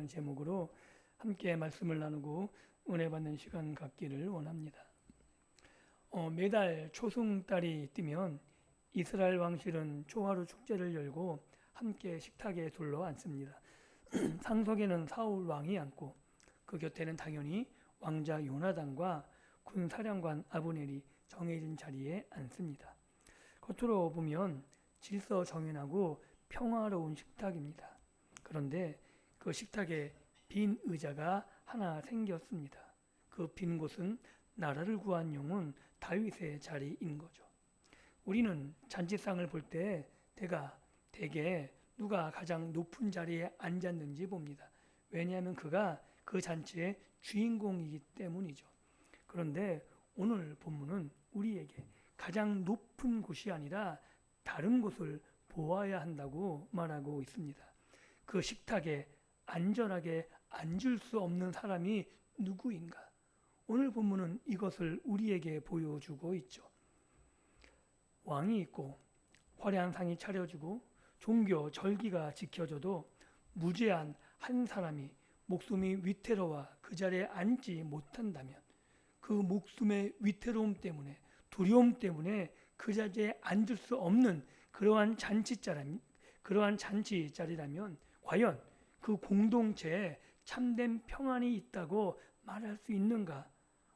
제목으로 함께 말씀을 나누고 은혜 받는 시간 갖기를 원합니다. 매달 초승달이 뜨면 이스라엘 왕실은 초하루 축제를 열고 함께 식탁에 둘러 앉습니다. 상석에는 사울 왕이 앉고 그 곁에는 당연히 왕자 요나단과 군사령관 아브넬이 정해진 자리에 앉습니다. 겉으로 보면 질서정연하고 평화로운 식탁입니다. 그런데 그 식탁에 빈 의자가 하나 생겼습니다. 그 빈 곳은 나라를 구한 영웅 다윗의 자리인 거죠. 우리는 잔치상을 볼 때 대개 누가 가장 높은 자리에 앉았는지 봅니다. 왜냐하면 그가 그 잔치의 주인공이기 때문이죠. 그런데 오늘 본문은 우리에게 가장 높은 곳이 아니라 다른 곳을 보아야 한다고 말하고 있습니다. 그 식탁에 안전하게 앉을 수 없는 사람이 누구인가? 오늘 본문은 이것을 우리에게 보여주고 있죠. 왕이 있고 화려한 상이 차려지고 종교 절기가 지켜져도 무죄한 한 사람이 목숨이 위태로워 그 자리에 앉지 못한다면 그 목숨의 위태로움 때문에 두려움 때문에 그 자리에 앉을 수 없는 그러한 잔치자리라면 과연 그 공동체에 참된 평안이 있다고 말할 수 있는가?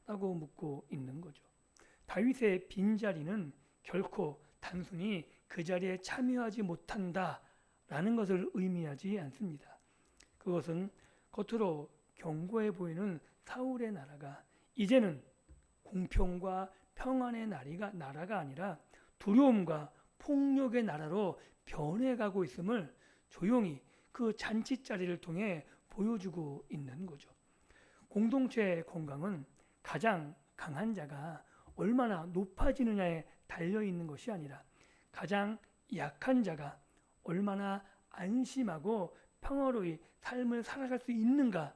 라고 묻고 있는 거죠. 다윗의 빈자리는 결코 단순히 그 자리에 참여하지 못한다라는 것을 의미하지 않습니다. 그것은 겉으로 견고해 보이는 사울의 나라가 이제는 공평과 평안의 나라가 아니라 두려움과 폭력의 나라로 변해가고 있음을 조용히 그 잔치자리를 통해 보여주고 있는 거죠. 공동체의 건강은 가장 강한 자가 얼마나 높아지느냐에 달려있는 것이 아니라 가장 약한 자가 얼마나 안심하고 평화로이 삶을 살아갈 수 있는가,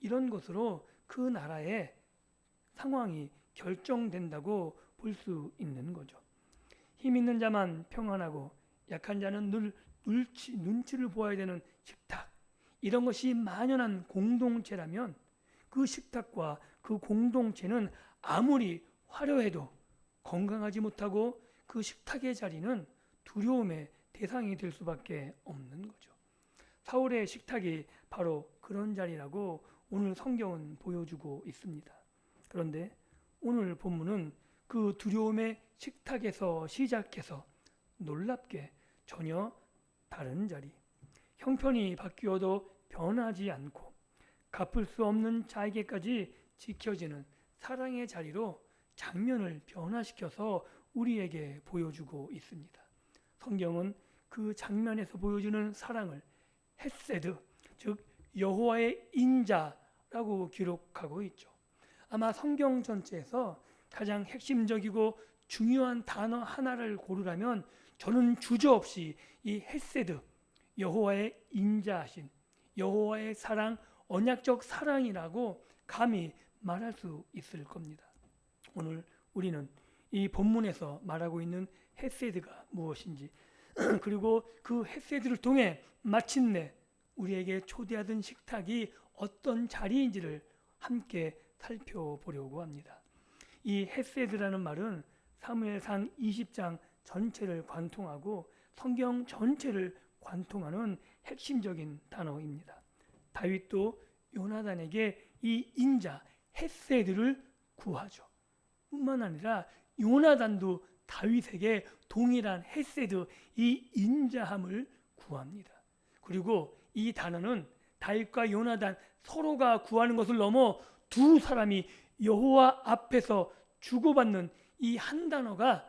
이런 것으로 그 나라의 상황이 결정된다고 볼 수 있는 거죠. 힘 있는 자만 평안하고 약한 자는 늘 눈치를 보아야 되는 식탁, 이런 것이 만연한 공동체라면 그 식탁과 그 공동체는 아무리 화려해도 건강하지 못하고 그 식탁의 자리는 두려움의 대상이 될 수밖에 없는 거죠. 사울의 식탁이 바로 그런 자리라고 오늘 성경은 보여주고 있습니다. 그런데 오늘 본문은 그 두려움의 식탁에서 시작해서 놀랍게 전혀 다른 자리, 형편이 바뀌어도 변하지 않고 갚을 수 없는 자에게까지 지켜지는 사랑의 자리로 장면을 변화시켜서 우리에게 보여주고 있습니다. 성경은 그 장면에서 보여주는 사랑을 헤세드, 즉 여호와의 인자라고 기록하고 있죠. 아마 성경 전체에서 가장 핵심적이고 중요한 단어 하나를 고르라면 저는 주저없이 이 헤세드, 여호와의 인자하신, 여호와의 사랑, 언약적 사랑이라고 감히 말할 수 있을 겁니다. 오늘 우리는 이 본문에서 말하고 있는 헤세드가 무엇인지 그리고 그 헤세드를 통해 마침내 우리에게 초대하던 식탁이 어떤 자리인지를 함께 살펴보려고 합니다. 이 헤세드라는 말은 사무엘상 20장 전체를 관통하고 성경 전체를 관통하는 핵심적인 단어입니다. 다윗도 요나단에게 이 인자 헤세드를 구하죠. 뿐만 아니라 요나단도 다윗에게 동일한 헤세드, 이 인자함을 구합니다. 그리고 이 단어는 다윗과 요나단 서로가 구하는 것을 넘어 두 사람이 여호와 앞에서 주고받는 이 한 단어가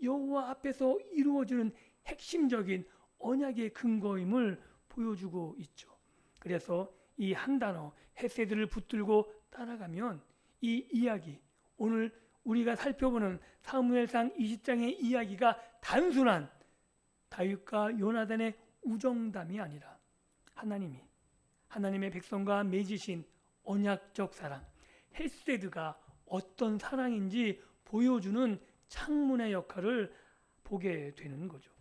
여호와 앞에서 이루어지는 핵심적인 언약의 근거임을 보여주고 있죠. 그래서 이 한 단어 헤세드를 붙들고 따라가면 이 이야기, 오늘 우리가 살펴보는 사무엘상 20장의 이야기가 단순한 다윗과 요나단의 우정담이 아니라 하나님의 백성과 맺으신 언약적 사랑, 헤세드가 어떤 사랑인지 보여주는 창문의 역할을 보게 되는 거죠.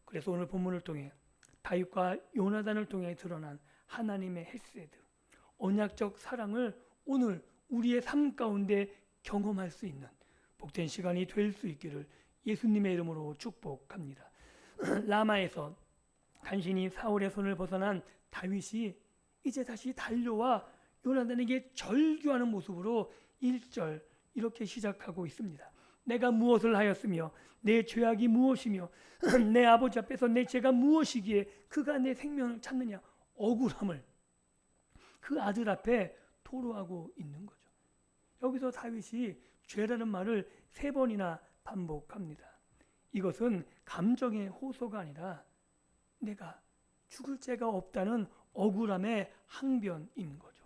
그래서 오늘 본문을 통해 다윗과 요나단을 통해 드러난 하나님의 헤세드, 언약적 사랑을 오늘 우리의 삶 가운데 경험할 수 있는 복된 시간이 될 수 있기를 예수님의 이름으로 축복합니다. 라마에서 간신히 사울의 손을 벗어난 다윗이 이제 다시 달려와 요나단에게 절규하는 모습으로 1절 이렇게 시작하고 있습니다. 내가 무엇을 하였으며 내 죄악이 무엇이며 내 아버지 앞에서 내 죄가 무엇이기에 그가 내 생명을 찾느냐. 억울함을 그 아들 앞에 토로하고 있는 거죠. 여기서 다윗이 죄라는 말을 3번이나 반복합니다. 이것은 감정의 호소가 아니라 내가 죽을 죄가 없다는 억울함의 항변인 거죠.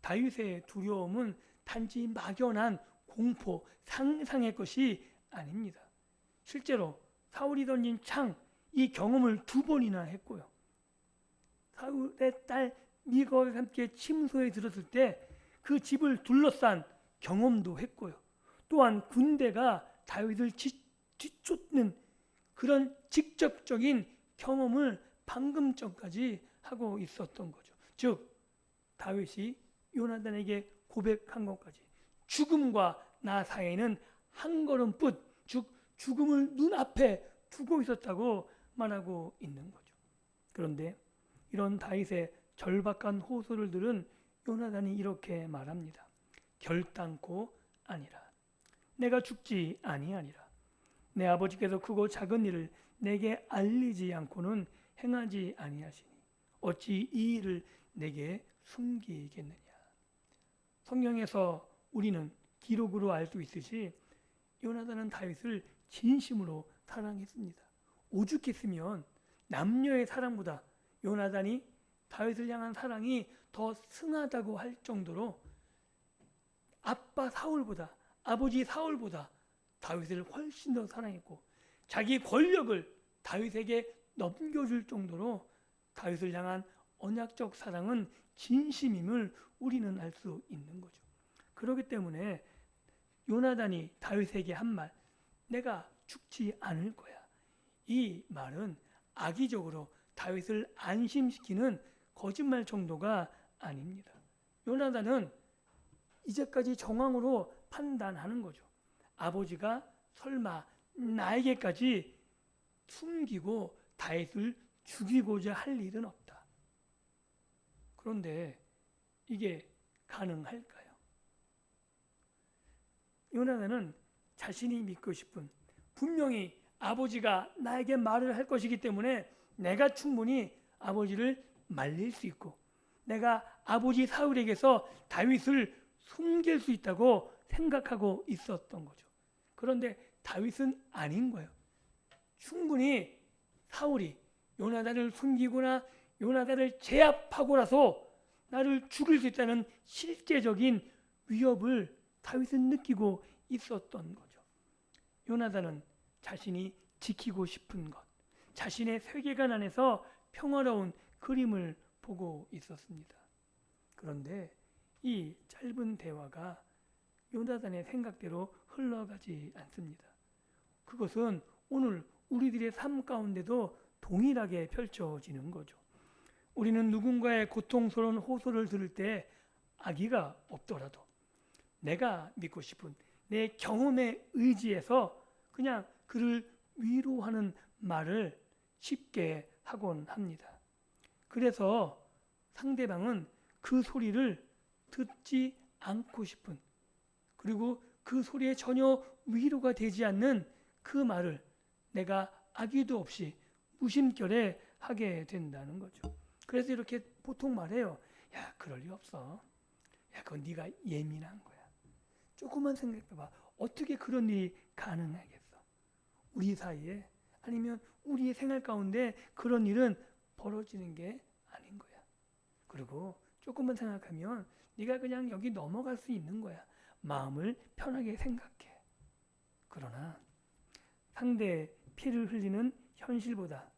다윗의 두려움은 단지 막연한 공포, 상상의 것이 아닙니다. 실제로 사울이 던진 창, 이 경험을 2번이나 했고요. 사울의 딸 미가와 함께 침소에 들었을 때 그 집을 둘러싼 경험도 했고요. 또한 군대가 다윗을 뒤쫓는 그런 직접적인 경험을 방금 전까지 하고 있었던 거죠. 즉 다윗이 요나단에게 고백한 것까지 죽음과 나 사이에는 한 걸음뿐, 즉 죽음을 눈앞에 두고 있었다고 말하고 있는 거죠. 그런데 이런 다윗의 절박한 호소를 들은 요나단이 이렇게 말합니다. 결단코 아니라 내가 죽지 아니하니라. 내 아버지께서 크고 작은 일을 내게 알리지 않고는 행하지 아니하시니 어찌 이 일을 내게 숨기겠느냐. 성경에서 우리는 기록으로 알 수 있듯이 요나단은 다윗을 진심으로 사랑했습니다. 오죽했으면 남녀의 사랑보다 요나단이 다윗을 향한 사랑이 더 승하다고 할 정도로 아빠 사울보다, 아버지 사울보다 다윗을 훨씬 더 사랑했고 자기 권력을 다윗에게 넘겨줄 정도로 다윗을 향한 언약적 사랑은 진심임을 우리는 알 수 있는 거죠. 그렇기 때문에 요나단이 다윗에게 한 말, 내가 죽지 않을 거야. 이 말은 악의적으로 다윗을 안심시키는 거짓말 정도가 아닙니다. 요나단은 이제까지 정황으로 판단하는 거죠. 아버지가 설마 나에게까지 숨기고 다윗을 죽이고자 할 일은 없다. 그런데 이게 가능할까요? 요나단은 자신이 믿고 싶은, 분명히 아버지가 나에게 말을 할 것이기 때문에 내가 충분히 아버지를 말릴 수 있고 내가 아버지 사울에게서 다윗을 숨길 수 있다고 생각하고 있었던 거죠. 그런데 다윗은 아닌 거예요. 충분히 사울이 요나단을 숨기거나 요나단을 제압하고 나서 나를 죽일 수 있다는 실제적인 위협을 다윗은 느끼고 있었던 거죠. 요나단은 자신이 지키고 싶은 것, 자신의 세계관 안에서 평화로운 그림을 보고 있었습니다. 그런데 이 짧은 대화가 요나단의 생각대로 흘러가지 않습니다. 그것은 오늘 우리들의 삶 가운데도 동일하게 펼쳐지는 거죠. 우리는 누군가의 고통스러운 호소를 들을 때 악의가 없더라도 내가 믿고 싶은 내 경험에 의지해서 그냥 그를 위로하는 말을 쉽게 하곤 합니다. 그래서 상대방은 그 소리를 듣지 않고 싶은, 그리고 그 소리에 전혀 위로가 되지 않는 그 말을 내가 악의도 없이 무심결에 하게 된다는 거죠. 그래서 이렇게 보통 말해요. 야, 그럴 리 없어. 야, 그건 네가 예민한 거야. 조금만 생각해봐. 어떻게 그런 일이 가능하겠어? 우리 사이에, 아니면 우리의 생활 가운데 그런 일은 벌어지는 게 아닌 거야. 그리고 조금만 생각하면 네가 그냥 여기 넘어갈 수 있는 거야. 마음을 편하게 생각해. 그러나 상대의 피를 흘리는 현실보다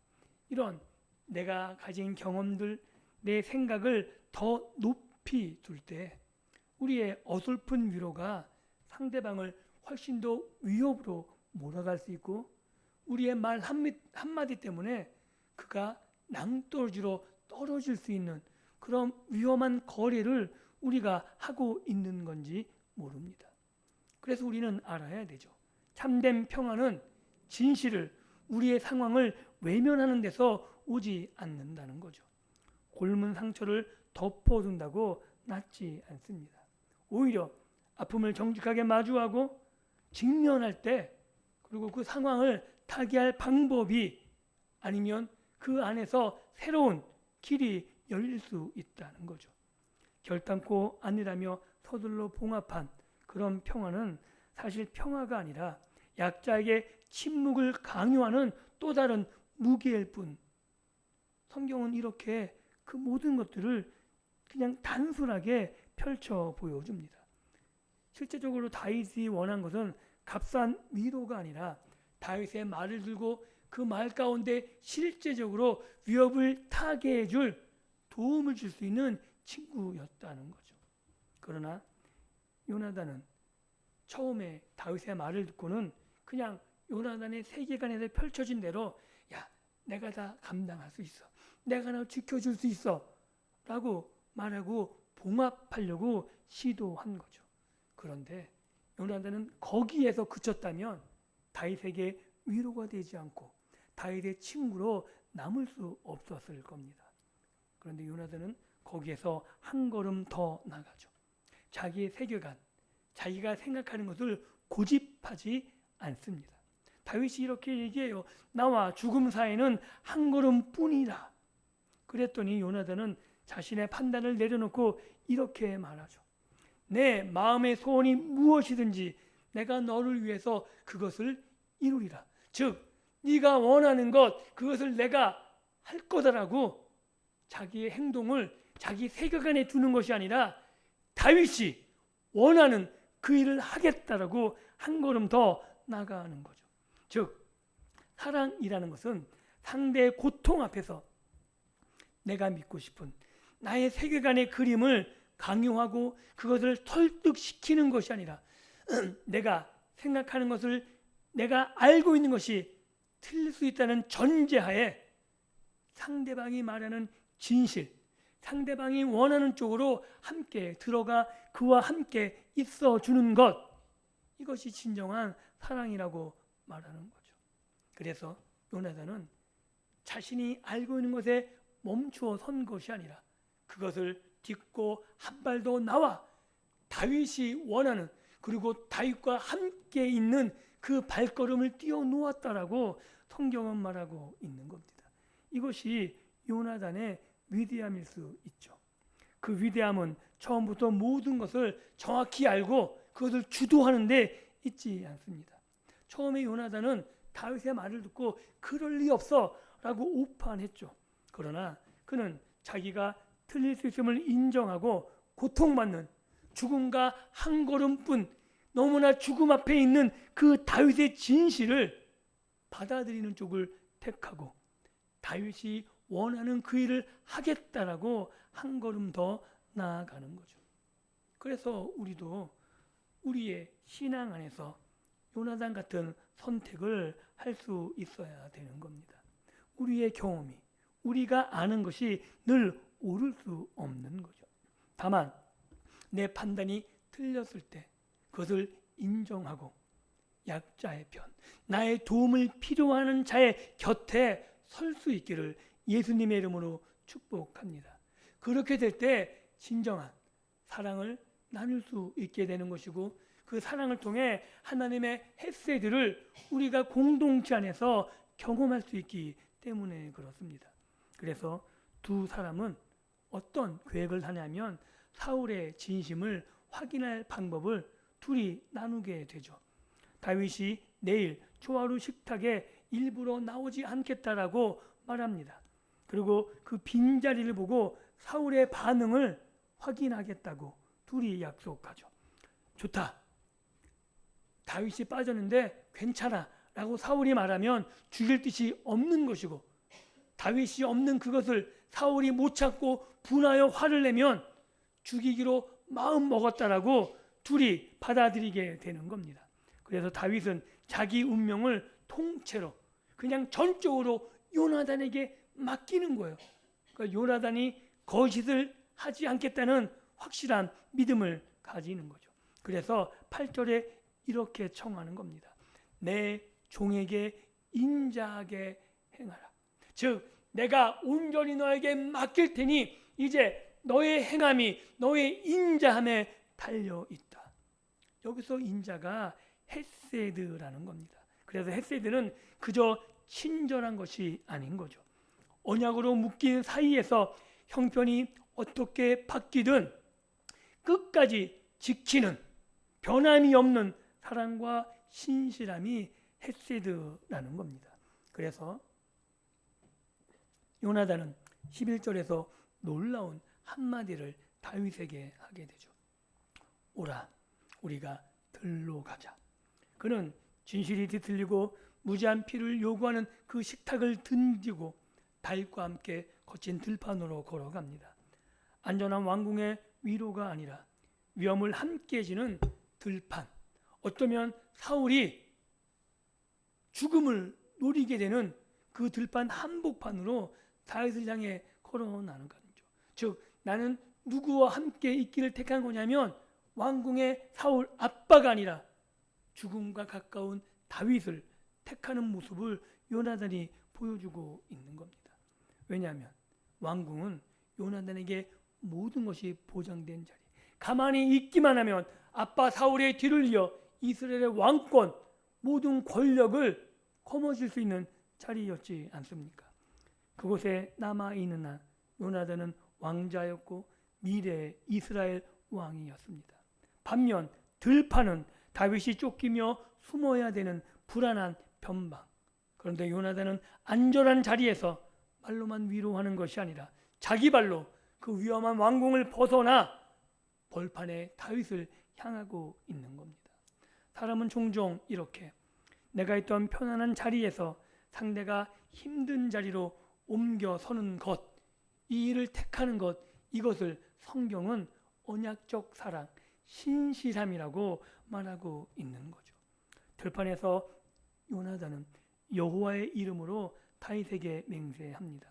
이런 내가 가진 경험들, 내 생각을 더 높이 둘 때 우리의 어설픈 위로가 상대방을 훨씬 더 위협으로 몰아갈 수 있고, 우리의 말 한마디 때문에 그가 낭떠러지로 떨어질 수 있는 그런 위험한 거래를 우리가 하고 있는 건지 모릅니다. 그래서 우리는 알아야 되죠. 참된 평안은 진실을, 우리의 상황을 외면하는 데서 오지 않는다는 거죠. 곪은 상처를 덮어둔다고 낫지 않습니다. 오히려 아픔을 정직하게 마주하고 직면할 때, 그리고 그 상황을 타개할 방법이 아니면 그 안에서 새로운 길이 열릴 수 있다는 거죠. 결단코 아니라며 서둘러 봉합한 그런 평화는 사실 평화가 아니라 약자에게 침묵을 강요하는 또 다른 무기일 뿐. 성경은 이렇게 그 모든 것들을 그냥 단순하게 펼쳐 보여줍니다. 실제적으로 다윗이 원한 것은 값싼 위로가 아니라 다윗의 말을 들고 그 말 가운데 실제적으로 위협을 타개해 줄, 도움을 줄 수 있는 친구였다는 거죠. 그러나 요나단은 처음에 다윗의 말을 듣고는 그냥 요나단의 세계관에서 펼쳐진 대로, 야, 내가 다 감당할 수 있어, 내가 너 지켜줄 수 있어 라고 말하고 봉합하려고 시도한 거죠. 그런데 요나단은 거기에서 그쳤다면 다윗에게 위로가 되지 않고 다윗의 친구로 남을 수 없었을 겁니다. 그런데 요나단은 거기에서 한 걸음 더 나가죠. 자기의 세계관, 자기가 생각하는 것을 고집하지 않습니다. 다윗이 이렇게 얘기해요. 나와 죽음 사이는 한 걸음뿐이라. 그랬더니 요나단은 자신의 판단을 내려놓고 이렇게 말하죠. 내 마음의 소원이 무엇이든지 내가 너를 위해서 그것을 이루리라. 즉 네가 원하는 것, 그것을 내가 할 거다라고 자기의 행동을 자기 세계관에 두는 것이 아니라 다윗이 원하는 그 일을 하겠다라고 한 걸음 더 나아가는 거죠. 즉 사랑이라는 것은 상대의 고통 앞에서 내가 믿고 싶은 나의 세계관의 그림을 강요하고 그것을 설득시키는 것이 아니라 내가 생각하는 것을, 내가 알고 있는 것이 틀릴 수 있다는 전제하에 상대방이 말하는 진실, 상대방이 원하는 쪽으로 함께 들어가 그와 함께 있어 주는 것, 이것이 진정한 사랑이라고 말하는 거죠. 그래서 요나단은 자신이 알고 있는 것에 멈추어 선 것이 아니라 그것을 딛고 한 발 더 나와 다윗이 원하는, 그리고 다윗과 함께 있는 그 발걸음을 띄워놓았다라고 성경은 말하고 있는 겁니다. 이것이 요나단의 위대함일 수 있죠. 그 위대함은 처음부터 모든 것을 정확히 알고 그것을 주도하는 데 있지 않습니다. 처음에 요나단은 다윗의 말을 듣고 그럴 리 없어 라고 오판했죠. 그러나 그는 자기가 틀릴 수 있음을 인정하고 고통받는, 죽음과 한 걸음뿐 너무나 죽음 앞에 있는 그 다윗의 진실을 받아들이는 쪽을 택하고 다윗이 원하는 그 일을 하겠다라고 한 걸음 더 나아가는 거죠. 그래서 우리도 우리의 신앙 안에서 요나단 같은 선택을 할 수 있어야 되는 겁니다. 우리의 경험이, 우리가 아는 것이 늘 옳을 수 없는 거죠. 다만 내 판단이 틀렸을 때 그것을 인정하고 약자의 편, 나의 도움을 필요하는 자의 곁에 설 수 있기를 예수님의 이름으로 축복합니다. 그렇게 될 때 진정한 사랑을 나눌 수 있게 되는 것이고, 그 사랑을 통해 하나님의 헤세드를 우리가 공동체 안에서 경험할 수 있기 때문에 그렇습니다. 그래서 두 사람은 어떤 계획을 하냐면 사울의 진심을 확인할 방법을 둘이 나누게 되죠. 다윗이 내일 초하루 식탁에 일부러 나오지 않겠다라고 말합니다. 그리고 그 빈자리를 보고 사울의 반응을 확인하겠다고 둘이 약속하죠. 좋다. 다윗이 빠졌는데 괜찮아 라고 사울이 말하면 죽일 뜻이 없는 것이고, 다윗이 없는 그것을 사울이 못 참고 분하여 화를 내면 죽이기로 마음 먹었다라고 둘이 받아들이게 되는 겁니다. 그래서 다윗은 자기 운명을 통째로 그냥 전적으로 요나단에게 맡기는 거예요. 그러니까 요나단이 거짓을 하지 않겠다는 확실한 믿음을 가지는 거죠. 그래서 8절에 이렇게 청하는 겁니다. 내 종에게 인자하게 행하라. 즉 내가 온전히 너에게 맡길 테니 이제 너의 행함이 너의 인자함에 달려있다. 여기서 인자가 헤세드라는 겁니다. 그래서 헤세드는 그저 친절한 것이 아닌 거죠. 언약으로 묶인 사이에서 형편이 어떻게 바뀌든 끝까지 지키는 변함이 없는 사랑과 신실함이 헤세드라는 겁니다. 그래서 요나단은 11절에서 놀라운 한마디를 다윗에게 하게 되죠. 오라, 우리가 들로 가자. 그는 진실이 뒤틀리고 무지한 피를 요구하는 그 식탁을 던지고 다윗과 함께 거친 들판으로 걸어갑니다. 안전한 왕궁의 위로가 아니라 위험을 함께 지는 들판. 어쩌면 사울이 죽음을 노리게 되는 그 들판 한복판으로 다윗을 향해 걸어나는 거죠. 즉 나는 누구와 함께 있기를 택한 거냐면 왕궁의 사울 아빠가 아니라 죽음과 가까운 다윗을 택하는 모습을 요나단이 보여주고 있는 겁니다. 왜냐하면 왕궁은 요나단에게 모든 것이 보장된 자리. 가만히 있기만 하면 아빠 사울의 뒤를 이어 이스라엘의 왕권, 모든 권력을 거머쥘 수 있는 자리였지 않습니까? 그곳에 남아있는 한 요나단은 왕자였고 미래의 이스라엘 왕이었습니다. 반면 들판은 다윗이 쫓기며 숨어야 되는 불안한 변방. 그런데 요나단은 안전한 자리에서 말로만 위로하는 것이 아니라 자기 발로 그 위험한 왕궁을 벗어나 벌판에 다윗을 향하고 있는 겁니다. 사람은 종종 이렇게 내가 있던 편안한 자리에서 상대가 힘든 자리로 옮겨 서는 것, 이 일을 택하는 것, 이것을 성경은 언약적 사랑, 신실함이라고 말하고 있는 거죠. 들판에서 요나단은 여호와의 이름으로 다윗에게 맹세합니다.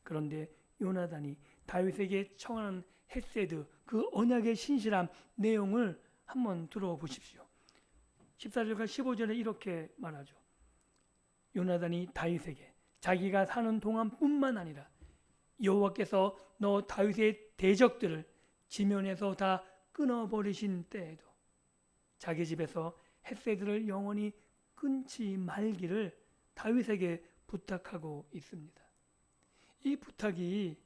그런데 요나단이 다윗에게 청하는 헤세드, 그 언약의 신실함 내용을 한번 들어보십시오. 14절과 15절에 이렇게 말하죠. 요나단이 다윗에게 자기가 사는 동안뿐만 아니라 여호와께서 너 다윗의 대적들을 지면에서 다 끊어버리신 때에도 자기 집에서 헤세드를 영원히 끊지 말기를 다윗에게 부탁하고 있습니다. 이 부탁이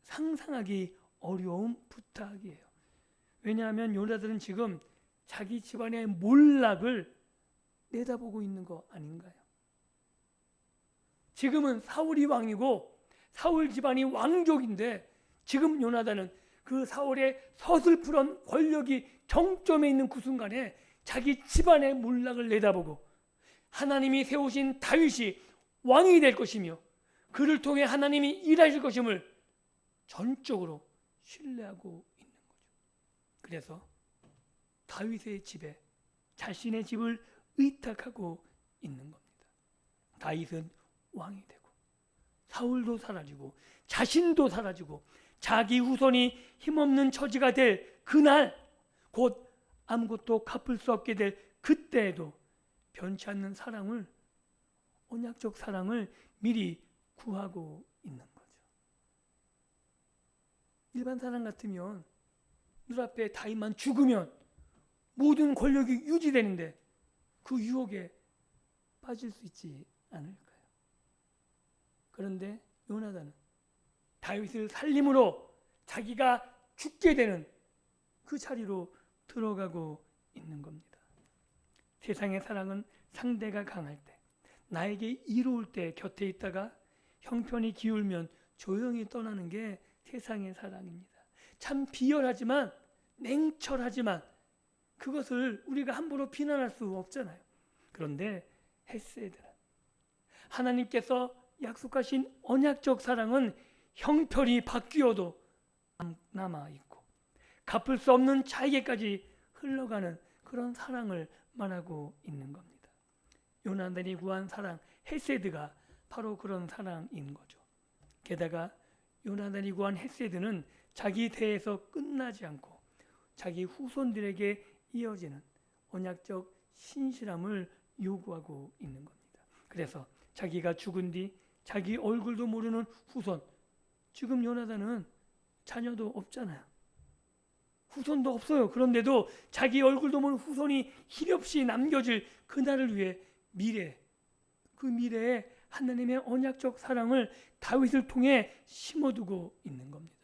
상상하기 어려운 부탁이에요. 왜냐하면 요나단은 지금 자기 집안의 몰락을 내다보고 있는 거 아닌가요? 지금은 사울이 왕이고 사울 집안이 왕족인데 지금 요나단은 그 사울의 서슬프런 권력이 정점에 있는 그 순간에 자기 집안의 몰락을 내다보고 하나님이 세우신 다윗이 왕이 될 것이며 그를 통해 하나님이 일하실 것임을 전적으로 신뢰하고 있는 거죠. 그래서 다윗의 집에 자신의 집을 의탁하고 있는 겁니다. 다윗은 왕이 되고 사울도 사라지고 자신도 사라지고 자기 후손이 힘없는 처지가 될 그날, 곧 아무것도 갚을 수 없게 될 그때에도 변치 않는 사랑을, 언약적 사랑을 미리 구하고 있는 거죠. 일반 사람 같으면 눈앞에 다윗만 죽으면 모든 권력이 유지되는데 그 유혹에 빠질 수 있지 않을까요? 그런데 요나단은 다윗을 살림으로 자기가 죽게 되는 그 자리로 들어가고 있는 겁니다. 세상의 사랑은 상대가 강할 때, 나에게 이로울 때 곁에 있다가 형편이 기울면 조용히 떠나는 게 세상의 사랑입니다. 참 비열하지만 냉철하지만 그것을 우리가 함부로 비난할 수 없잖아요. 그런데 헤세드는 하나님께서 약속하신 언약적 사랑은 형편이 바뀌어도 남아있고 갚을 수 없는 자에게까지 흘러가는 그런 사랑을 말하고 있는 겁니다. 요나단이 구한 사랑, 헤세드가 바로 그런 사랑인 거죠. 게다가 요나단이 구한 헤세드는 자기 대에서 끝나지 않고 자기 후손들에게 이어지는 언약적 신실함을 요구하고 있는 겁니다. 그래서 자기가 죽은 뒤 자기 얼굴도 모르는 후손, 지금 요나단은 자녀도 없잖아요. 후손도 없어요. 그런데도 자기 얼굴도 모르는 후손이 hil없이 남겨질 그날을 위해 그 미래에 하나님의 언약적 사랑을 다윗을 통해 심어두고 있는 겁니다.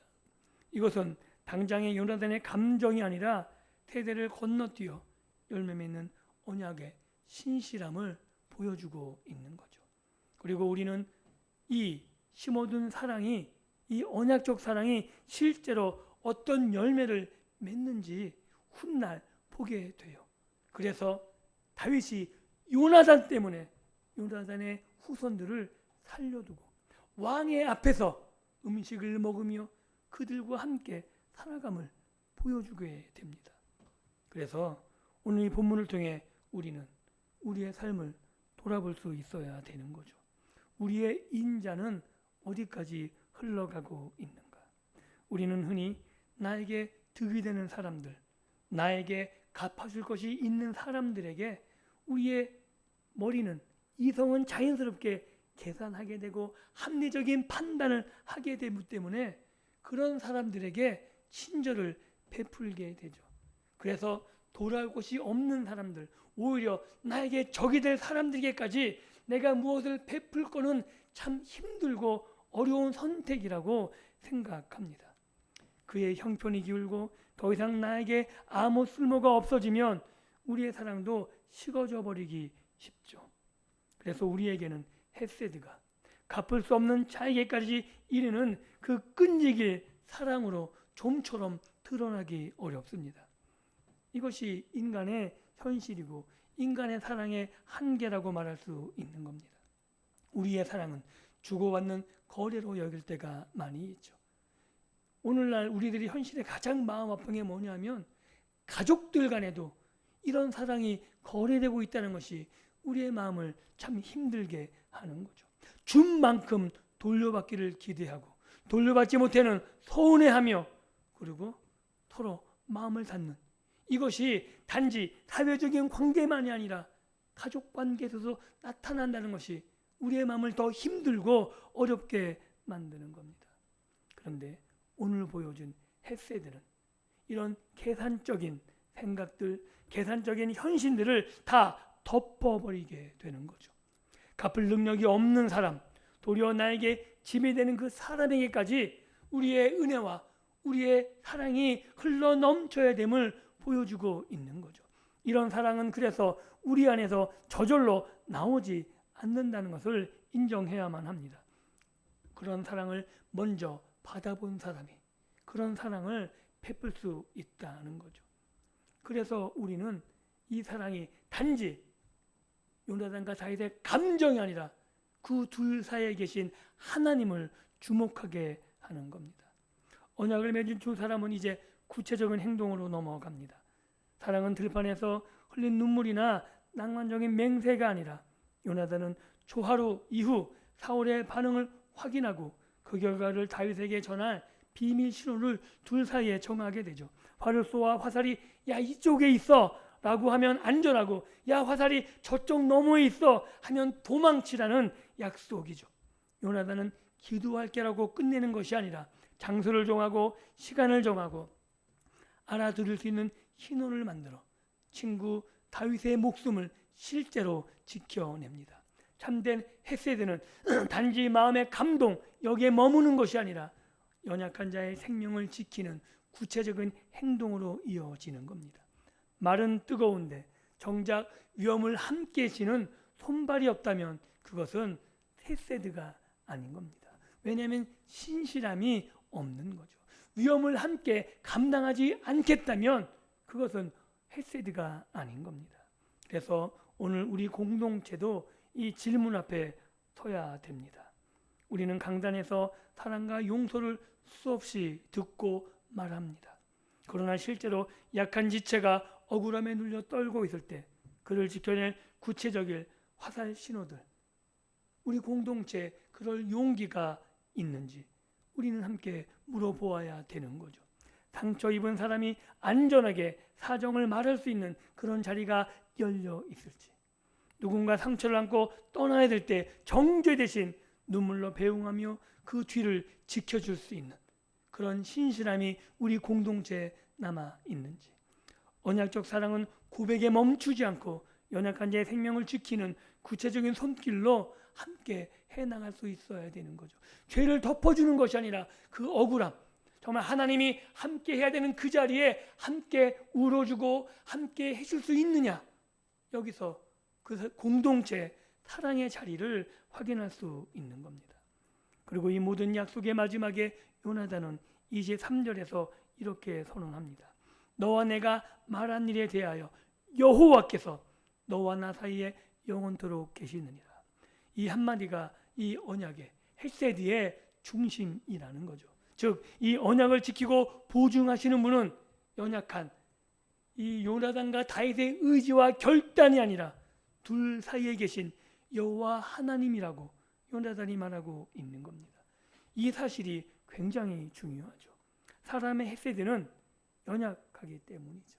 이것은 당장의 요나단의 감정이 아니라 세대를 건너뛰어 열매 맺는 언약의 신실함을 보여주고 있는 거죠. 그리고 우리는 이 심어둔 사랑이, 이 언약적 사랑이 실제로 어떤 열매를 맺는지 훗날 보게 돼요. 그래서 다윗이 요나단 때문에 요나단의 후손들을 살려두고 왕의 앞에서 음식을 먹으며 그들과 함께 살아감을 보여주게 됩니다. 그래서 오늘 이 본문을 통해 우리는 우리의 삶을 돌아볼 수 있어야 되는 거죠. 우리의 인자는 어디까지 흘러가고 있는가? 우리는 흔히 나에게 득이 되는 사람들, 나에게 갚아줄 것이 있는 사람들에게 우리의 머리는, 이성은 자연스럽게 계산하게 되고 합리적인 판단을 하게 되기 때문에 그런 사람들에게 친절을 베풀게 되죠. 그래서 돌아올 것이 없는 사람들, 오히려 나에게 적이 될 사람들에게까지 내가 무엇을 베풀 거는 참 힘들고 어려운 선택이라고 생각합니다. 그의 형편이 기울고 더 이상 나에게 아무 쓸모가 없어지면 우리의 사랑도 식어져 버리기 쉽죠. 그래서 우리에게는 헤세드가 갚을 수 없는 자에게까지 이르는 그 끈질길 사랑으로 좀처럼 드러나기 어렵습니다. 이것이 인간의 현실이고 인간의 사랑의 한계라고 말할 수 있는 겁니다. 우리의 사랑은 주고받는 거래로 여길 때가 많이 있죠. 오늘날 우리들이 현실에 가장 마음 아픈 게 뭐냐면 가족들 간에도 이런 사랑이 거래되고 있다는 것이 우리의 마음을 참 힘들게 하는 거죠. 준 만큼 돌려받기를 기대하고 돌려받지 못해는 서운해하며 그리고 서로 마음을 닫는, 이것이 단지 사회적인 관계만이 아니라 가족 관계에서도 나타난다는 것이 우리의 마음을 더 힘들고 어렵게 만드는 겁니다. 그런데 오늘 보여준 헤세드는 이런 계산적인 생각들, 계산적인 현실들을 다 덮어버리게 되는 거죠. 갚을 능력이 없는 사람, 도리어 나에게 짐이 되는 그 사람에게까지 우리의 은혜와 우리의 사랑이 흘러 넘쳐야 됨을 보여주고 있는 거죠. 이런 사랑은 그래서 우리 안에서 저절로 나오지 않는다는 것을 인정해야만 합니다. 그런 사랑을 먼저 받아본 사람이 그런 사랑을 베풀 수 있다는 거죠. 그래서 우리는 이 사랑이 단지 요나단과 다윗의 감정이 아니라 그 둘 사이에 계신 하나님을 주목하게 하는 겁니다. 언약을 맺은 두 사람은 이제 구체적인 행동으로 넘어갑니다. 사랑은 들판에서 흘린 눈물이나 낭만적인 맹세가 아니라 요나단은 초하루 이후 사울의 반응을 확인하고 그 결과를 다윗에게 전할 비밀 신호를 둘 사이에 정하게 되죠. 활을 쏘아 화살이 야 이쪽에 있어 라고 하면 안전하고 야 화살이 저쪽 너머에 있어 하면 도망치라는 약속이죠. 요나단은 기도할게라고 끝내는 것이 아니라 장소를 정하고 시간을 정하고 알아들을 수 있는 신호를 만들어 친구 다윗의 목숨을 실제로 지켜냅니다. 참된 헤세드는 단지 마음의 감동 여기에 머무는 것이 아니라 연약한 자의 생명을 지키는 구체적인 행동으로 이어지는 겁니다. 말은 뜨거운데 정작 위험을 함께 지는 손발이 없다면 그것은 헤세드가 아닌 겁니다. 왜냐하면 신실함이 없는 거죠. 위험을 함께 감당하지 않겠다면 그것은 헤세드가 아닌 겁니다. 그래서 오늘 우리 공동체도 이 질문 앞에 서야 됩니다. 우리는 강단에서 사랑과 용서를 수없이 듣고 말합니다. 그러나 실제로 약한 지체가 억울함에 눌려 떨고 있을 때 그를 지켜낼 구체적인 화살 신호들, 우리 공동체에 그럴 용기가 있는지 우리는 함께 물어보아야 되는 거죠. 상처 입은 사람이 안전하게 사정을 말할 수 있는 그런 자리가 열려 있을지, 누군가 상처를 안고 떠나야 될 때 정죄 대신 눈물로 배웅하며 그 뒤를 지켜줄 수 있는 그런 신실함이 우리 공동체에 남아 있는지, 언약적 사랑은 고백에 멈추지 않고 연약한 자의 생명을 지키는 구체적인 손길로 함께 해나갈 수 있어야 되는 거죠. 죄를 덮어주는 것이 아니라 그 억울함, 정말 하나님이 함께 해야 되는 그 자리에 함께 울어주고 함께 해줄 수 있느냐, 여기서 그 공동체 사랑의 자리를 확인할 수 있는 겁니다. 그리고 이 모든 약속의 마지막에 요나단은 이제 3절에서 이렇게 선언합니다. 너와 내가 말한 일에 대하여 여호와께서 너와 나 사이에 영원토록 계시느니라. 이 한마디가 이 언약의 헤세드의 중심이라는 거죠. 즉 이 언약을 지키고 보증하시는 분은 연약한 이 요나단과 다윗의 의지와 결단이 아니라 둘 사이에 계신 여호와 하나님이라고 요나단이 말하고 있는 겁니다. 이 사실이 굉장히 중요하죠. 사람의 헤세드는 연약하기 때문이죠.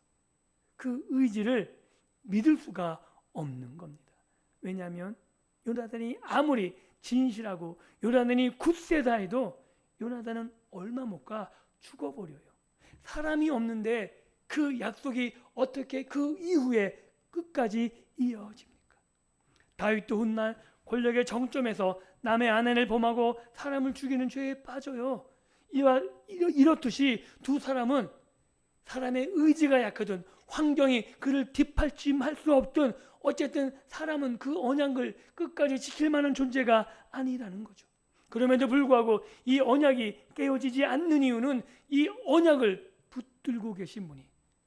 그 의지를 믿을 수가 없는 겁니다. 왜냐하면 요나단이 아무리 진실하고 요나단이 굳세다 해도 요나단은 얼마 못 가 죽어버려요. 사람이 없는데 그 약속이 어떻게 그 이후에 끝까지 이어집니까? 다윗도 훗날 권력의 정점에서 남의 아내를 범하고 사람을 죽이는 죄에 빠져요. 이렇듯이 두 사람은 사람의 의지가 약하든 환경이 그를 뒷받침할 수 없든 어쨌든 사람은 그 언약을 끝까지 지킬 만한 존재가 아니라는 거죠. 그럼에도 불구하고 이 언약이 깨어지지 않는 이유는 이 언약을 붙들고 계신 분이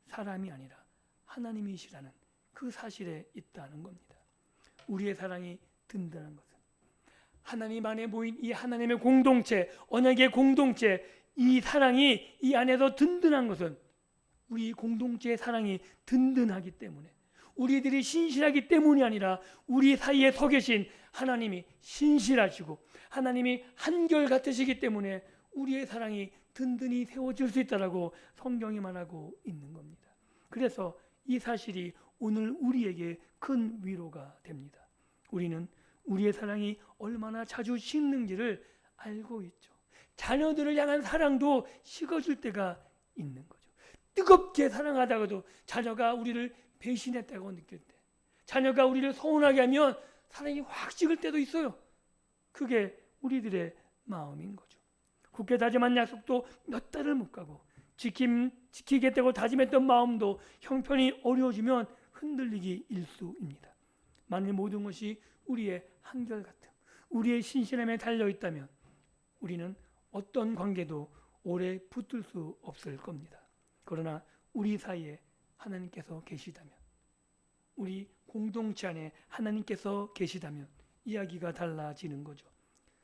사람이 아니라 하나님이시라는 그 사실에 있다는 겁니다. 우리의 사랑이 든든한 것은 하나님 안에 모인 이 하나님의 공동체, 언약의 공동체, 이 사랑이 이 안에서 든든한 것은 우리 공동체의 사랑이 든든하기 때문에, 우리들이 신실하기 때문이 아니라 우리 사이에 서 계신 하나님이 신실하시고 하나님이 한결같으시기 때문에 우리의 사랑이 든든히 세워질 수 있다라고 성경이 말하고 있는 겁니다. 그래서 이 사실이 오늘 우리에게 큰 위로가 됩니다. 우리는 우리의 사랑이 얼마나 자주 식는지를 알고 있죠. 자녀들을 향한 사랑도 식어질 때가 있는 거죠. 뜨겁게 사랑하다가도 자녀가 우리를 배신했다고 느낄 때, 자녀가 우리를 서운하게 하면 사랑이 확 식을 때도 있어요. 그게 우리들의 마음인 거죠. 굳게 다짐한 약속도 몇 달을 못 가고 지키겠다고 다짐했던 마음도 형편이 어려워지면 흔들리기 일쑤입니다. 만일 모든 것이 우리의 한결같음, 우리의 신실함에 달려있다면 우리는 어떤 관계도 오래 붙들 수 없을 겁니다. 그러나 우리 사이에 하나님께서 계시다면, 우리 공동체 안에 하나님께서 계시다면 이야기가 달라지는 거죠.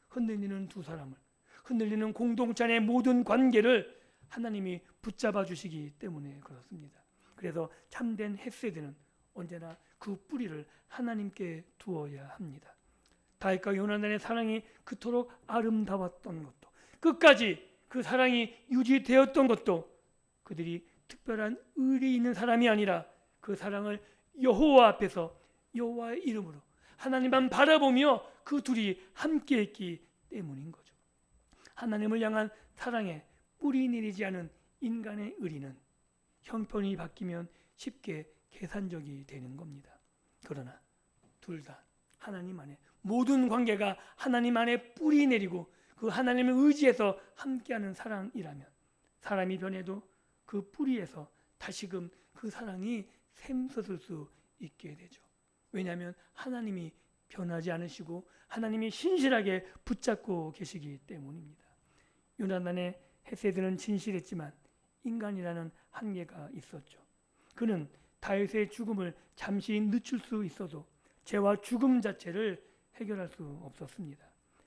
흔들리는 두 사람을, 흔들리는 공동체 안의 모든 관계를 하나님이 붙잡아 주시기 때문에 그렇습니다. 그래서 참된 헤세드는 언제나 그 뿌리를 하나님께 두어야 합니다. 다윗과 요나단의 사랑이 그토록 아름다웠던 것도, 끝까지 그 사랑이 유지되었던 것도 그들이 특별한 의리 있는 사람이 아니라 그 사랑을 여호와 앞에서 여호와의 이름으로 하나님만 바라보며 그 둘이 함께했기 때문인 거죠. 하나님을 향한 사랑에 뿌리 내리지 않은 인간의 의리는 형편이 바뀌면 쉽게 계산적이 되는 겁니다. 그러나 둘 다 하나님 안에, 모든 관계가 하나님 안에 뿌리 내리고 그 하나님을 의지해서 함께하는 사랑이라면 사람이 변해도 그 뿌리에서 다시금 그 사랑이 샘솟을 수 있게 되죠. 왜냐하면 하나님이 변하지 않으시고 하나님이 신실하게 붙잡고 계시기 때문입니다. 요나단의 헤세드는 진실했지만 인간이라는 한계가 있었죠. 그는 다윗의 죽음을 잠시 늦출 수 있어도 죄와 죽음 자체를 해결할 수 없었습니다.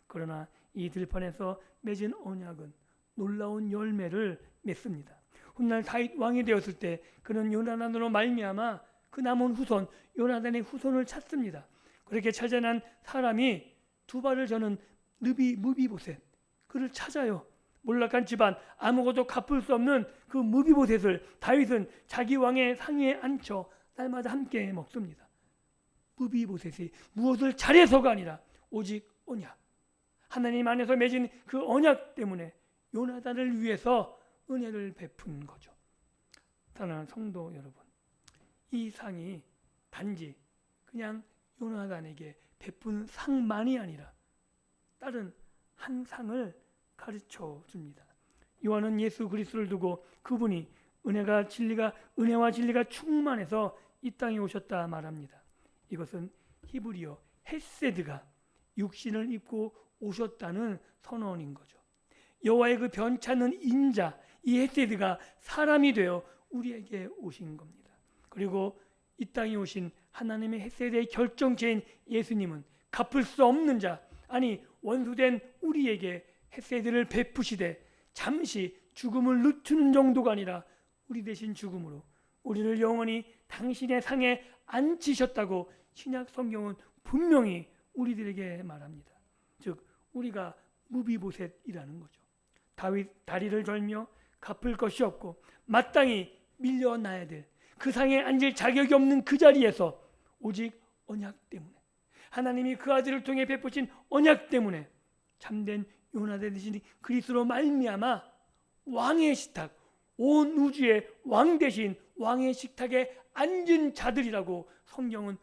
그러나 이 들판에서 맺은 언약은 놀라운 열매를 맺습니다. 훗날 다윗 왕이 되었을 때 그는 요나단으로 말미암아 그 남은 후손 요나단의 후손을 찾습니다. 그렇게 찾아난 사람이 두 발을 저는 무비보셋, 그를 찾아요. 몰락한 집안, 아무것도 갚을 수 없는 그 무비보셋을 다윗은 자기 왕의 상위에 앉혀 날마다 함께 먹습니다. 무비보셋이 무엇을 잘해서가 아니라 오직 언약, 하나님 안에서 맺은 그 언약 때문에 요나단을 위해서 은혜를 베푼 거죠. 사랑하는 성도 여러분, 이 상이 단지 그냥 요나단에게 베푼 상만이 아니라 다른 한 상을 가르쳐 줍니다. 요한은 예수 그리스도를 두고 그분이 은혜와 진리가 충만해서 이 땅에 오셨다 말합니다. 이것은 히브리어 헤세드가 육신을 입고 오셨다는 선언인 거죠. 여호와의 그 변찮은 인자, 이 헤세드가 사람이 되어 우리에게 오신 겁니다. 그리고 이 땅에 오신 하나님의 헤세드의 결정체인 예수님은 갚을 수 없는 자, 아니 원수된 우리에게 헤세드를 베푸시되 잠시 죽음을 늦추는 정도가 아니라 우리 대신 죽음으로 우리를 영원히 당신의 상에 앉히셨다고 신약 성경은 분명히 우리들에게 말합니다. 즉 우리가 무비보셋이라는 거죠. 다윗 다리를 절며 갚을 것이 없고 마땅히 밀려나야 될 그 상에 앉을 자격이 없는 그 자리에서 오직 언약 때문에, 하나님이 그 아들을 통해 베푸신 언약 때문에 참된 요나단 대신 그리스도로 말미암아 왕의 식탁, 온 우주의 왕 대신 왕의 식탁에 앉은 자들이라고 성경은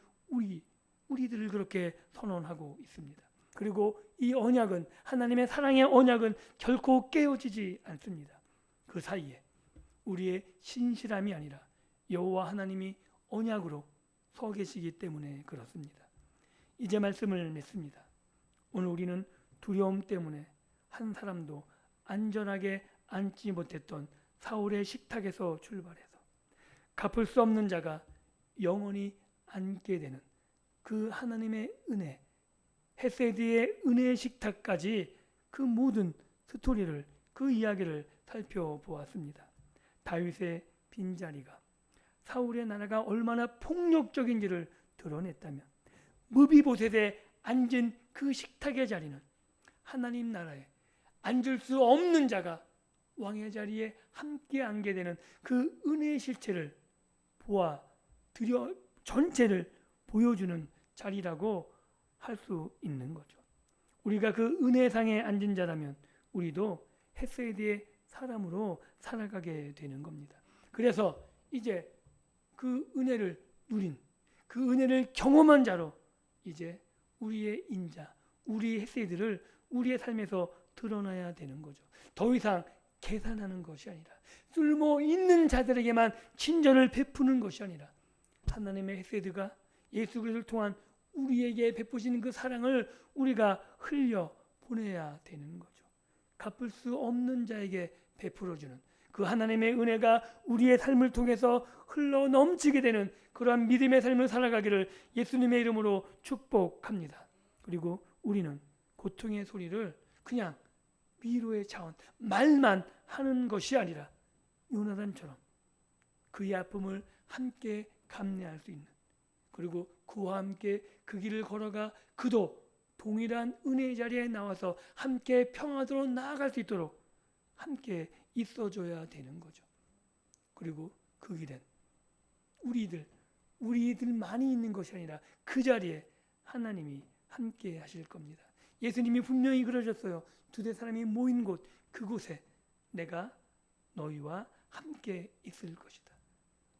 우리들을 그렇게 선언하고 있습니다. 그리고 이 언약은, 하나님의 사랑의 언약은 결코 깨어지지 않습니다. 그 사이에 우리의 신실함이 아니라 여호와 하나님이 언약으로 서 계시기 때문에 그렇습니다. 이제 말씀을 맺습니다. 오늘 우리는 두려움 때문에 한 사람도 안전하게 앉지 못했던 사울의 식탁에서 출발해서 갚을 수 없는 자가 영원히 앉게 되는 그 하나님의 은혜, 헤세드의 은혜의 식탁까지 그 모든 스토리를, 그 이야기를 살펴보았습니다. 다윗의 빈자리가 사울의 나라가 얼마나 폭력적인지를 드러냈다면 무비보셋에 앉은 그 식탁의 자리는 하나님 나라에 앉을 수 없는 자가 왕의 자리에 함께 앉게 되는 그 은혜의 실체를 전체를 보여주는 자리라고 할 수 있는 거죠. 우리가 그 은혜상에 앉은 자라면 우리도 헤세드의 사람으로 살아가게 되는 겁니다. 그래서 이제 그 은혜를 누린, 그 은혜를 경험한 자로 이제 우리의 인자, 우리의 헤세드를 우리의 삶에서 드러나야 되는 거죠. 더 이상 계산하는 것이 아니라, 쓸모 있는 자들에게만 친절을 베푸는 것이 아니라 하나님의 헤세드가 예수 그리스도를 통한 우리에게 베푸시는 그 사랑을 우리가 흘려 보내야 되는 거죠. 갚을 수 없는 자에게 베풀어주는 그 하나님의 은혜가 우리의 삶을 통해서 흘러 넘치게 되는 그러한 믿음의 삶을 살아가기를 예수님의 이름으로 축복합니다. 그리고 우리는 고통의 소리를 그냥 위로의 차원, 말만 하는 것이 아니라 요나단처럼 그의 아픔을 함께 감내할 수 있는, 그리고 그와 함께 그 길을 걸어가 그도 동일한 은혜의 자리에 나와서 함께 평화도로 나아갈 수 있도록 함께 있어줘야 되는 거죠. 그리고 그 길엔 우리들만이 있는 것이 아니라 그 자리에 하나님이 함께 하실 겁니다. 예수님이 분명히 그러셨어요. 두세 사람이 모인 곳, 그곳에 내가 너희와 함께 있을 것이다.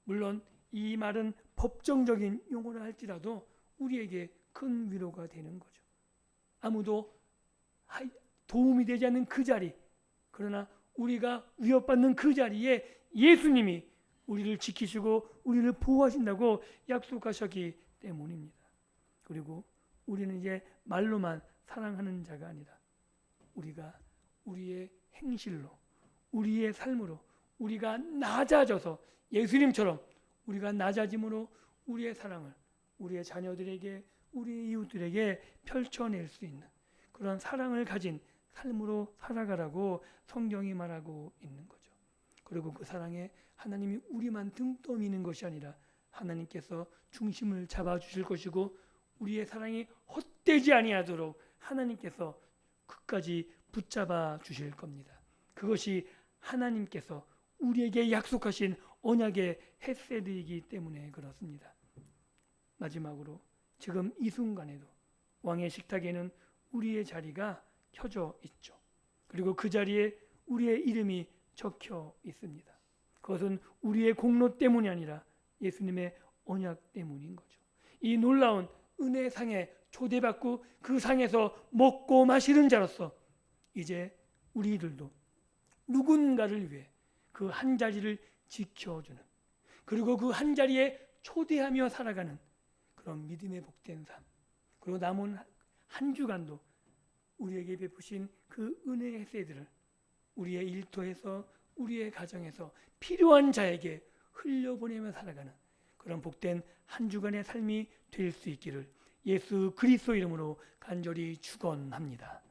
물론 이 말은 법정적인 용어라 할지라도 우리에게 큰 위로가 되는 거죠. 아무도 도움이 되지 않는 그 자리, 그러나 우리가 위협받는 그 자리에 예수님이 우리를 지키시고 우리를 보호하신다고 약속하셨기 때문입니다. 그리고 우리는 이제 말로만 사랑하는 자가 아니라 우리가 우리의 행실로, 우리의 삶으로 우리가 낮아져서 예수님처럼 우리가 낮아짐으로 우리의 사랑을 우리의 자녀들에게, 우리의 이웃들에게 펼쳐낼 수 있는 그런 사랑을 가진 삶으로 살아가라고 성경이 말하고 있는 거죠. 그리고 그 사랑에 하나님이 우리만 등 떠미는 것이 아니라 하나님께서 중심을 잡아주실 것이고 우리의 사랑이 헛되지 아니하도록 하나님께서 끝까지 붙잡아 주실 겁니다. 그것이 하나님께서 우리에게 약속하신 언약의 헤세드이기 때문에 그렇습니다. 마지막으로 지금 이 순간에도 왕의 식탁에는 우리의 자리가 켜져 있죠. 그리고 그 자리에 우리의 이름이 적혀 있습니다. 그것은 우리의 공로 때문이 아니라 예수님의 언약 때문인 거죠. 이 놀라운 은혜상에 초대받고 그 상에서 먹고 마시는 자로서 이제 우리들도 누군가를 위해 그 한 자리를 지켜주는, 그리고 그 한 자리에 초대하며 살아가는 그런 믿음의 복된 삶, 그리고 남은 한 주간도 우리에게 베푸신 그 은혜의 세들을 우리의 일터에서, 우리의 가정에서 필요한 자에게 흘려보내며 살아가는 그런 복된 한 주간의 삶이 될 수 있기를 예수 그리스도 이름으로 간절히 축원합니다.